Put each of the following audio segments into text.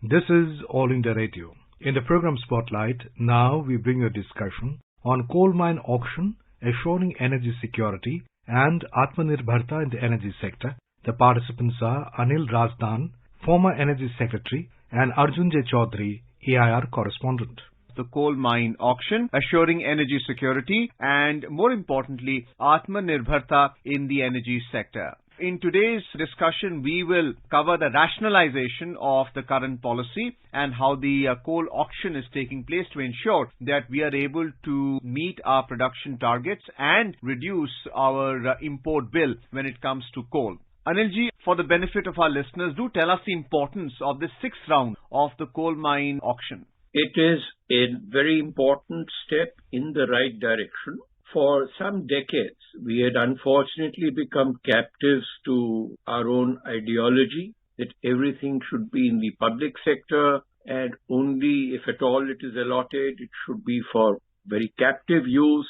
This is All India Radio. In the program Spotlight, now we bring you a discussion on coal mine auction, assuring energy security, and Aatmanirbharta in the energy sector. The participants are Anil Razdan, former Energy Secretary, and Arjun Chaudhary, AIR Correspondent. The coal mine auction, assuring energy security, and more importantly, Aatmanirbharta in the energy sector. In today's discussion, we will cover the rationalization of the current policy and how the coal auction is taking place to ensure that we are able to meet our production targets and reduce our import bill when it comes to coal. Anilji, for the benefit of our listeners, do tell us the importance of this sixth round of the coal mine auction. It is a very important step in the right direction. For some decades, we had unfortunately become captives to our own ideology that everything should be in the public sector and only if at all it is allotted, it should be for very captive use.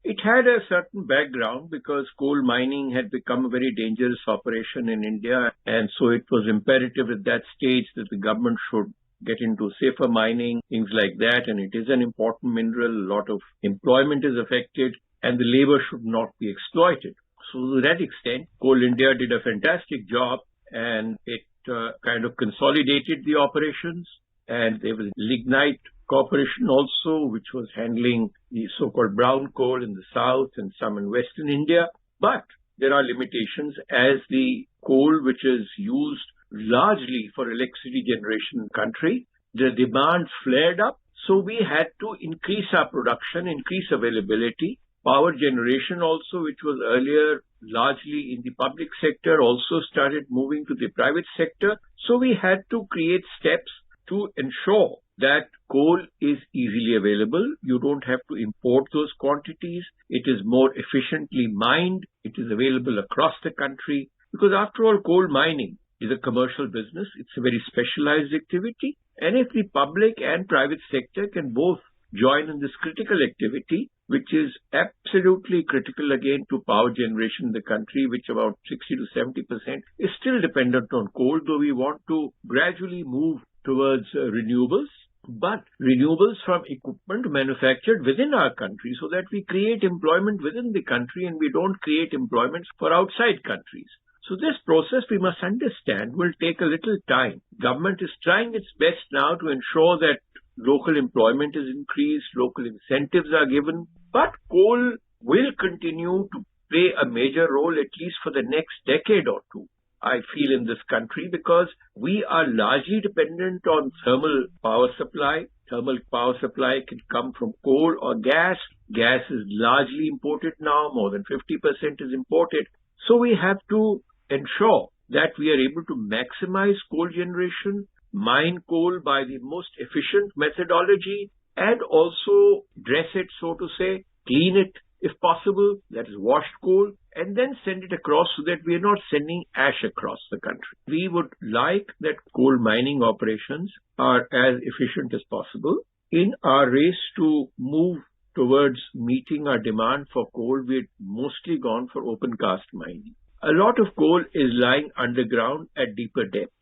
It had a certain background because coal mining had become a very dangerous operation in India, and so it was imperative at that stage that the government should get into safer mining, things like that, and it is an important mineral. A lot of employment is affected and the labor should not be exploited. So to that extent, Coal India did a fantastic job and it kind of consolidated the operations, and there was Lignite Corporation also, which was handling the so-called brown coal in the south and some in western India. But there are limitations as the coal which is used largely for electricity generation in the country, the demand flared up. So we had to increase our production, increase availability. Power generation also, which was earlier largely in the public sector, also started moving to the private sector. So we had to create steps to ensure that coal is easily available. You don't have to import those quantities. It is more efficiently mined. It is available across the country. Because after all, coal mining is a commercial business. It's a very specialized activity. And if the public and private sector can both join in this critical activity, which is absolutely critical again to power generation in the country, which about 60 to 70% is still dependent on coal, though we want to gradually move towards renewables, but renewables from equipment manufactured within our country so that we create employment within the country and we don't create employment for outside countries. So this process, we must understand, will take a little time. Government is trying its best now to ensure that local employment is increased, local incentives are given, but coal will continue to play a major role at least for the next decade or two, I feel, in this country, because we are largely dependent on thermal power supply. Thermal power supply can come from coal or gas. Gas is largely imported now, more than 50% is imported. So we have to ensure that we are able to maximize coal generation, mine coal by the most efficient methodology, and also dress it, so to say, clean it if possible, that is washed coal, and then send it across so that we are not sending ash across the country. We would like that coal mining operations are as efficient as possible. In our race to move towards meeting our demand for coal, we've mostly gone for open cast mining. A lot of coal is lying underground at deeper depths.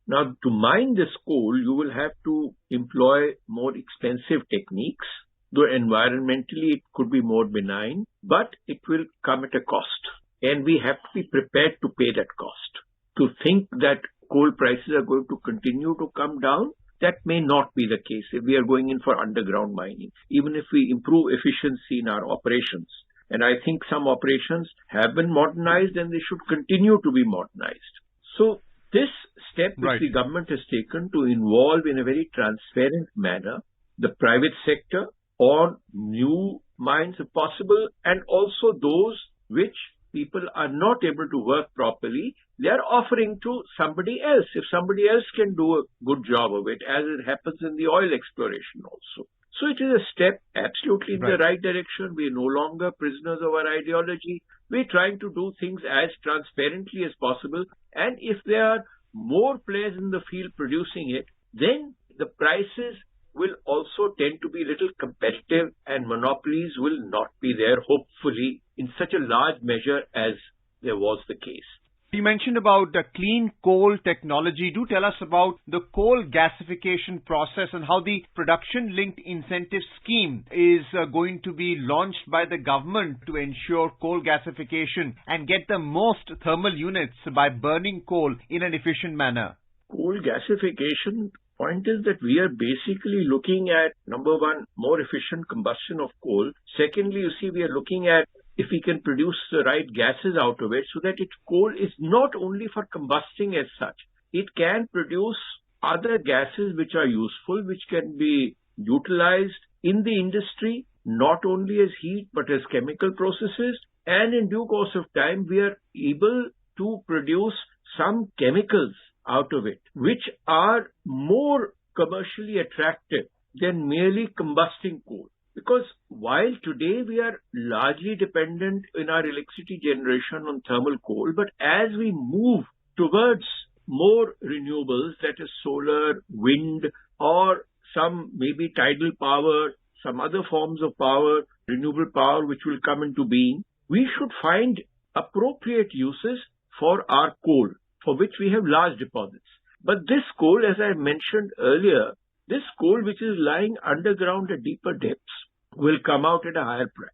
Now, to mine this coal, you will have to employ more expensive techniques, though environmentally it could be more benign, but it will come at a cost. And we have to be prepared to pay that cost. To think that coal prices are going to continue to come down, that may not be the case if we are going in for underground mining, even if we improve efficiency in our operations. And I think some operations have been modernized and they should continue to be modernized. So this step which the government has taken to involve in a very transparent manner the private sector on new mines if possible, and also those which people are not able to work properly, they are offering to somebody else. If somebody else can do a good job of it, as it happens in the oil exploration also. So it is a step absolutely in the right direction. We are no longer prisoners of our ideology. We're trying to do things as transparently as possible. And if there are more players in the field producing it, then the prices will also tend to be a little competitive and monopolies will not be there, hopefully, in such a large measure as there was the case. You mentioned about the clean coal technology. Do tell us about the coal gasification process and how the production-linked incentive scheme is going to be launched by the government to ensure coal gasification and get the most thermal units by burning coal in an efficient manner. Coal gasification point is that we are basically looking at, number one, more efficient combustion of coal. Secondly, you see, we are looking at if we can produce the right gases out of it so that coal is not only for combusting as such. It can produce other gases which are useful, which can be utilized in the industry, not only as heat but as chemical processes. And in due course of time, we are able to produce some chemicals out of it, which are more commercially attractive than merely combusting coal. Because while today we are largely dependent in our electricity generation on thermal coal, but as we move towards more renewables, that is solar, wind, or some maybe tidal power, some other forms of power, renewable power which will come into being, we should find appropriate uses for our coal, for which we have large deposits. But this coal, as I mentioned earlier, this coal which is lying underground at deeper depths will come out at a higher price.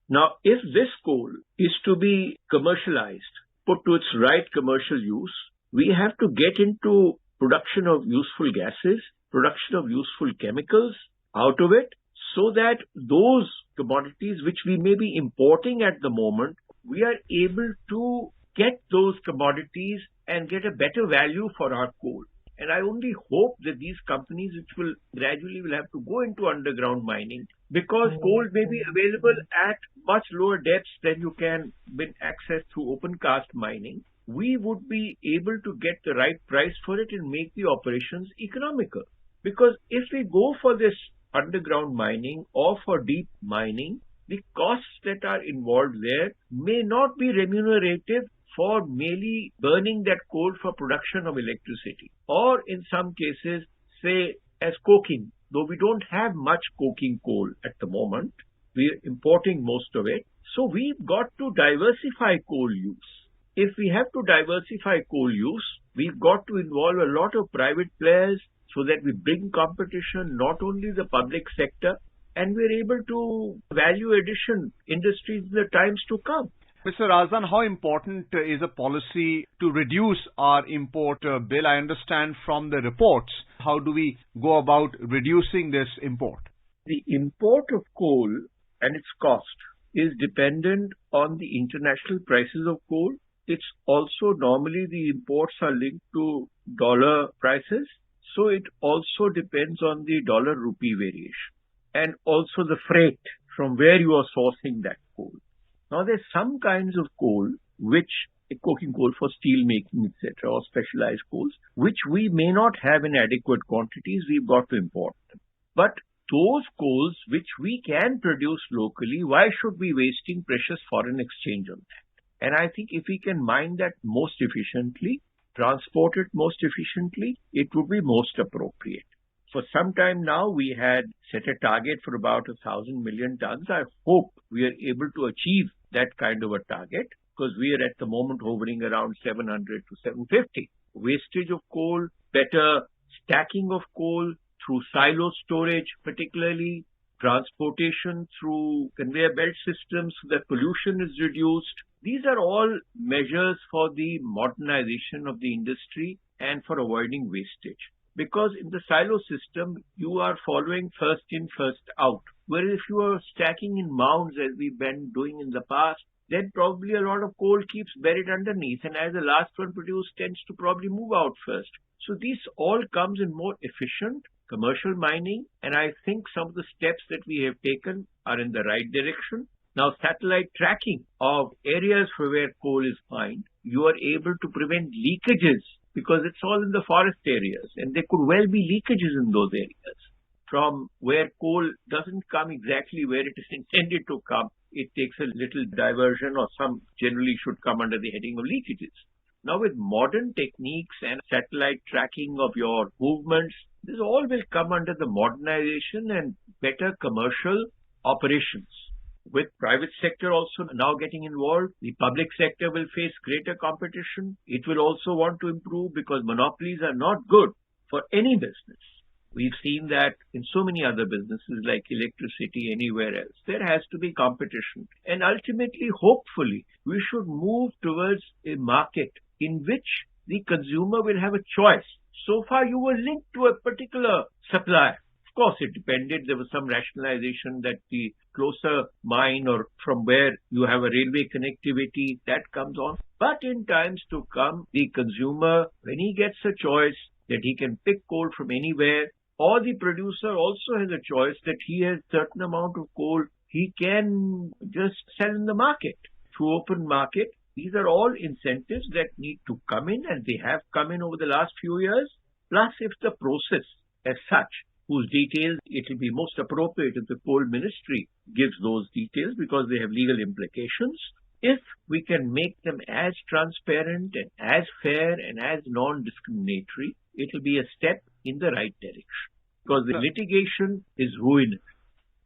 Now, if this coal is to be commercialized, put to its right commercial use, we have to get into production of useful gases, production of useful chemicals out of it, so that those commodities which we may be importing at the moment, we are able to get those commodities and get a better value for our coal. And I only hope that these companies which will gradually have to go into underground mining, because coal may be available at much lower depths than you can win access through open cast mining, we would be able to get the right price for it and make the operations economical. Because if we go for this underground mining or for deep mining, the costs that are involved there may not be remunerative for merely burning that coal for production of electricity. Or in some cases, say as coking, though we don't have much coking coal at the moment, we are importing most of it. So we've got to diversify coal use. If we have to diversify coal use, we've got to involve a lot of private players so that we bring competition, not only the public sector, and we're able to value addition industries in the times to come. Mr. Razdan, how important is a policy to reduce our import bill? I understand from the reports. How do we go about reducing this import? The import of coal and its cost is dependent on the international prices of coal. It's also normally the imports are linked to dollar prices. So it also depends on the dollar rupee variation and also the freight from where you are sourcing that coal. Now, there's some kinds of coal, which coking coal for steel making, etc., or specialized coals, which we may not have in adequate quantities. We've got to import them. But those coals which we can produce locally, why should we be wasting precious foreign exchange on that? And I think if we can mine that most efficiently, transport it most efficiently, it would be most appropriate. For some time now, we had set a target for about 1,000 million tons. I hope we are able to achieve that kind of a target, because we are at the moment hovering around 700 to 750. Wastage of coal, better stacking of coal through silo storage, particularly transportation through conveyor belt systems so that pollution is reduced. These are all measures for the modernization of the industry and for avoiding wastage. Because in the silo system, you are following first in, first out. Whereas if you are stacking in mounds, as we've been doing in the past, then probably a lot of coal keeps buried underneath. And as the last one produced tends to probably move out first. So this all comes in more efficient commercial mining. And I think some of the steps that we have taken are in the right direction. Now, satellite tracking of areas where coal is mined, you are able to prevent leakages because it's all in the forest areas, and there could well be leakages in those areas from where coal doesn't come exactly where it is intended to come. It takes a little diversion, or some generally should come under the heading of leakages. Now, with modern techniques and satellite tracking of your movements, this all will come under the modernization and better commercial operations. with private sector also now getting involved. The public sector will face greater competition. It will also want to improve because monopolies are not good for any business. We've seen that in so many other businesses like electricity, anywhere else. There has to be competition. And ultimately, hopefully, we should move towards a market in which the consumer will have a choice. So far, you were linked to a particular supplier. Of course, it depended. There was some rationalization that the closer mine or from where you have a railway connectivity, that comes on. But in times to come, the consumer, when he gets a choice that he can pick coal from anywhere, or the producer also has a choice that he has a certain amount of coal he can just sell in the market through open market. These are all incentives that need to come in, and they have come in over the last few years. Plus, if the process as such, whose details it will be most appropriate if the Coal Ministry gives those details because they have legal implications. If we can make them as transparent and as fair and as non-discriminatory, it will be a step in the right direction. Because the litigation is ruinous.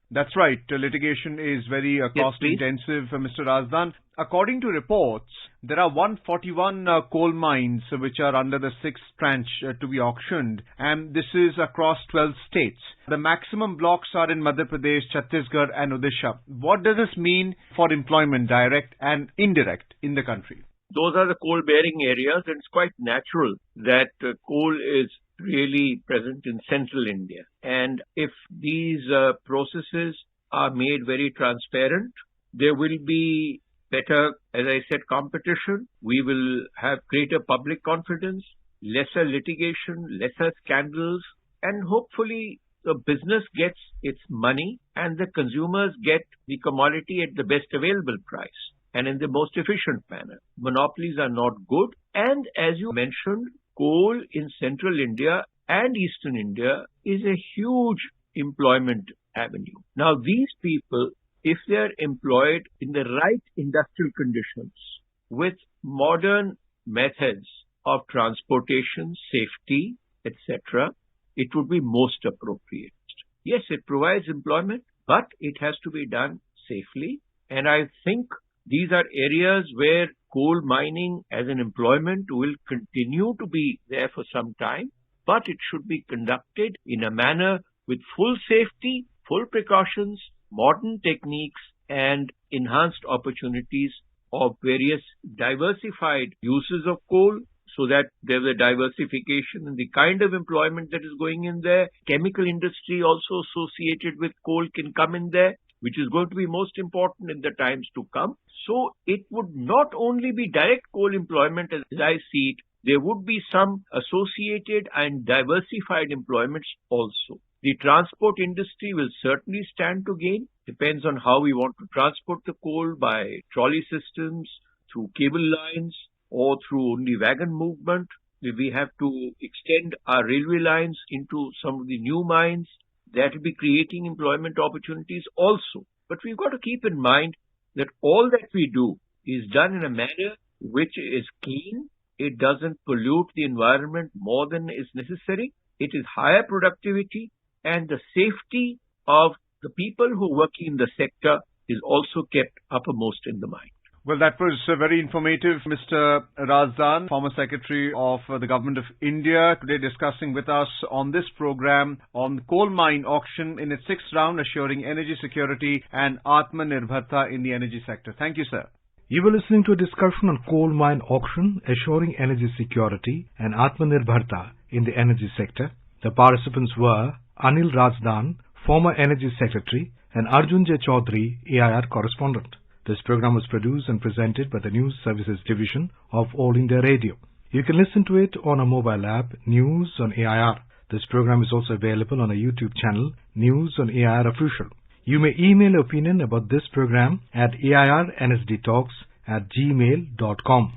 That's right. Litigation is very cost-intensive, Mr. Razdan. According to reports, there are 141 coal mines which are under the 6th tranche to be auctioned, and this is across 12 states. The maximum blocks are in Madhya Pradesh, Chhattisgarh and Odisha. What does this mean for employment, direct and indirect, in the country? Those are the coal-bearing areas, and it's quite natural that coal is really present in central India. And if these processes are made very transparent, there will be better, as I said, competition. We will have greater public confidence, lesser litigation, lesser scandals, and hopefully the business gets its money and the consumers get the commodity at the best available price and in the most efficient manner. Monopolies are not good. And as you mentioned, coal in central India and eastern India is a huge employment avenue. Now, these people, if they are employed in the right industrial conditions with modern methods of transportation, safety, etc., it would be most appropriate. Yes, it provides employment, but it has to be done safely. And I think these are areas where coal mining as an employment will continue to be there for some time, but it should be conducted in a manner with full safety, full precautions, modern techniques, and enhanced opportunities of various diversified uses of coal, so that there's a diversification in the kind of employment that is going in there. Chemical industry also associated with coal can come in there, which is going to be most important in the times to come. So it would not only be direct coal employment as I see it, there would be some associated and diversified employments also. The transport industry will certainly stand to gain. Depends on how we want to transport the coal, by trolley systems, through cable lines, or through only wagon movement. We have to extend our railway lines into some of the new mines. That will be creating employment opportunities also. But we've got to keep in mind that all that we do is done in a manner which is clean. It doesn't pollute the environment more than is necessary. It is higher productivity, and the safety of the people who work in the sector is also kept uppermost in the mind. Well, that was very informative, Mr. Razdan, former Secretary of the Government of India, today discussing with us on this program on coal mine auction in its 6th round, assuring energy security and Aatmanirbharta in the energy sector. Thank you, sir. You were listening to a discussion on coal mine auction, assuring energy security and Aatmanirbharta in the energy sector. The participants were Anil Razdan, former Energy Secretary, and Arjun Chaudhary, AIR Correspondent. This program was produced and presented by the News Services Division of All India Radio. You can listen to it on a mobile app, News on AIR. This program is also available on a YouTube channel, News on AIR Official. You may email your opinion about this program at airnsdtalks@gmail.com.